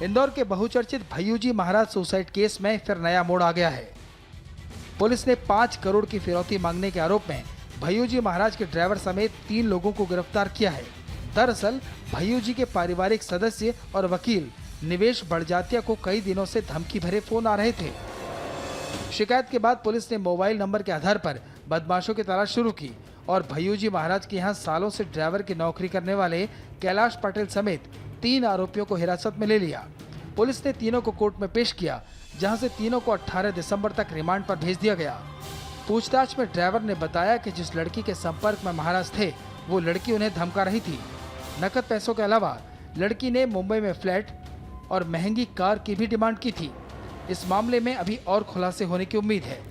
इंदौर के बहुचर्चित भैयूजी महाराज suicide case में फिर नया मोड़ आ गया है। पुलिस ने 5 करोड़ की फिरौती मांगने के आरोप में भैयूजी महाराज के ड्राइवर समेत 3 लोगों को गिरफ्तार किया है। दरअसल भैयूजी के पारिवारिक सदस्य और वकील निवेश बड़जात्या को कई दिनों से धमकी भरे फोन आ रहे थे। शिकायत के बाद पुलिस ने मोबाइल नंबर के आधार पर बदमाशों की तलाश शुरू की और भैयूजी महाराज के यहाँ सालों से ड्राइवर की नौकरी करने वाले कैलाश पटेल समेत 3 आरोपियों को हिरासत में ले लिया। पुलिस ने तीनों को कोर्ट में पेश किया, जहां से तीनों को 18 दिसंबर तक रिमांड पर भेज दिया गया। पूछताछ में ड्राइवर ने बताया कि जिस लड़की के संपर्क में महाराज थे, वो लड़की उन्हें धमका रही थी। नकद पैसों के अलावा लड़की ने मुंबई में फ्लैट और महंगी कार की भी डिमांड की थी। इस मामले में अभी और खुलासे होने की उम्मीद है।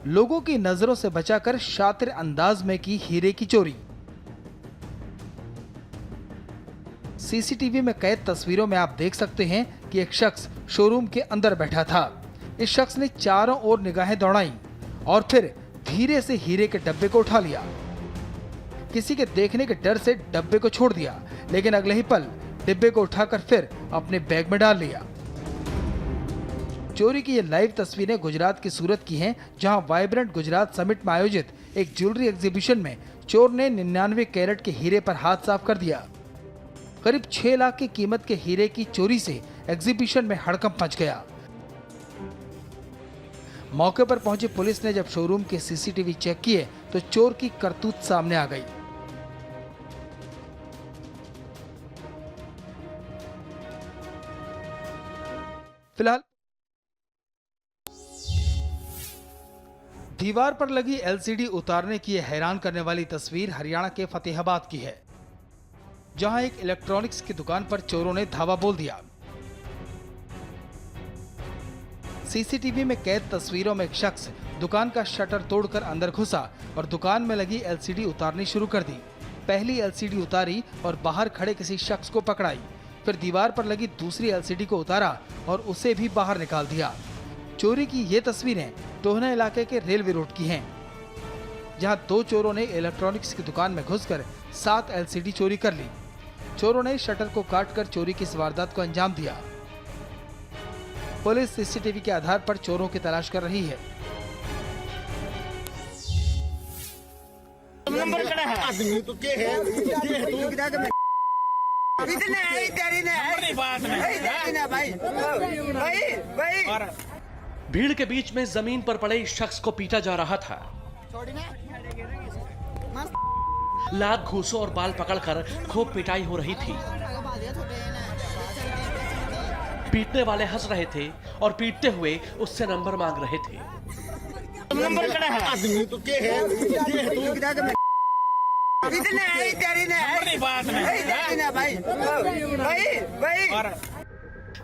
लोगों की नजरों से बचाकर शातिर अंदाज में की हीरे की चोरी। सीसीटीवी में कैद तस्वीरों में आप देख सकते हैं कि एक शख्स शोरूम के अंदर बैठा था। इस शख्स ने चारों ओर निगाहें दौड़ाई और फिर धीरे से हीरे के डब्बे को उठा लिया। किसी के देखने के डर से डब्बे को छोड़ दिया, लेकिन अगले ही पल डिब्बे को उठाकर फिर अपने बैग में डाल लिया। चोरी की ये लाइव तस्वीरें गुजरात की सूरत की हैं, जहां वाइब्रेंट गुजरात समिट में आयोजित एक ज्वेलरी एग्जीबिशन में चोर ने 99 कैरेट के हीरे पर हाथ साफ कर दिया। करीब 6 लाख की कीमत के हीरे की चोरी से एग्जीबिशन में हड़कंप मच गया। मौके पर पहुंची पुलिस ने जब शोरूम के सीसीटीवी चेक किए तो चोर की करतूत सामने आ गई। फिलहाल दीवार पर लगी एलसीडी उतारने की यह हैरान करने वाली तस्वीर हरियाणा के फतेहाबाद की है, जहां एक इलेक्ट्रॉनिक्स की दुकान पर चोरों ने धावा बोल दिया। सीसीटीवी में कैद तस्वीरों में एक शख्स दुकान का शटर तोड़कर अंदर घुसा और दुकान में लगी एलसीडी उतारनी शुरू कर दी। पहली एलसीडी उतारी और बाहर खड़े किसी शख्स को पकड़ाई, फिर दीवार पर लगी दूसरी एलसीडी को उतारा और उसे भी बाहर निकाल दिया। चोरी की ये तस्वीरें टोहना इलाके के रेलवे रोड की हैं, जहां 2 चोरों ने इलेक्ट्रॉनिक्स की दुकान में घुसकर 7 एलसीडी चोरी कर ली। चोरों ने शटर को काटकर चोरी की इस वारदात को अंजाम दिया। पुलिस सीसीटीवी के आधार पर चोरों की तलाश कर रही है। भीड़ के बीच में जमीन पर पड़े इस शख्स को पीटा जा रहा था। लात, घूंसों और बाल पकड़कर खूब पिटाई हो रही थी। पीटने वाले हंस रहे थे और पीटते हुए उससे नंबर मांग रहे थे।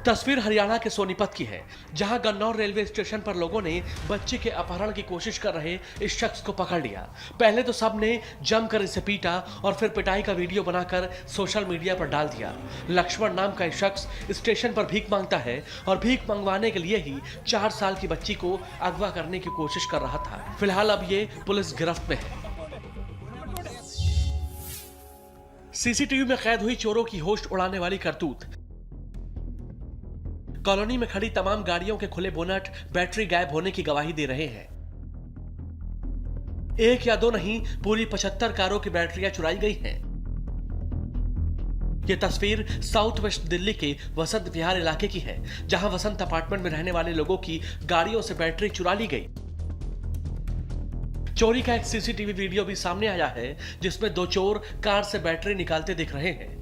तस्वीर हरियाणा के सोनीपत की है, जहां गन्नौर रेलवे स्टेशन पर लोगों ने बच्चे के अपहरण की कोशिश कर रहे इस शख्स को पकड़ लिया। पहले तो सबने जमकर इसे पीटा और फिर पिटाई का वीडियो बनाकर सोशल मीडिया पर डाल दिया। लक्ष्मण नाम का शख्स स्टेशन पर भीख मांगता है और भीख मंगवाने के लिए ही 4 साल की बच्ची को अगवा करने की कोशिश कर रहा था। फिलहाल अब ये पुलिस गिरफ्त में है। सीसीटीवी में कैद हुई चोरों की होश उड़ाने वाली करतूत। कॉलोनी में खड़ी तमाम गाड़ियों के खुले बोनट, बैटरी गायब होने की गवाही दे रहे हैं। 1 या 2 नहीं, पूरी 75 कारों की बैटरियां चुराई गई हैं। यह तस्वीर साउथ वेस्ट दिल्ली के वसंत विहार इलाके की है, जहां वसंत अपार्टमेंट में रहने वाले लोगों की गाड़ियों से बैटरी चुरा ली गई। चोरी का एक सीसीटीवी वीडियो भी सामने आया है, जिसमें 2 चोर कार से बैटरी निकालते दिख रहे हैं।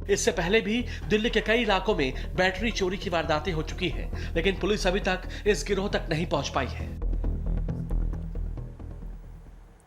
इससे पहले भी दिल्ली के कई इलाकों में बैटरी चोरी की वारदातें हो चुकी हैं, लेकिन पुलिस अभी तक इस गिरोह तक नहीं पहुंच पाई है।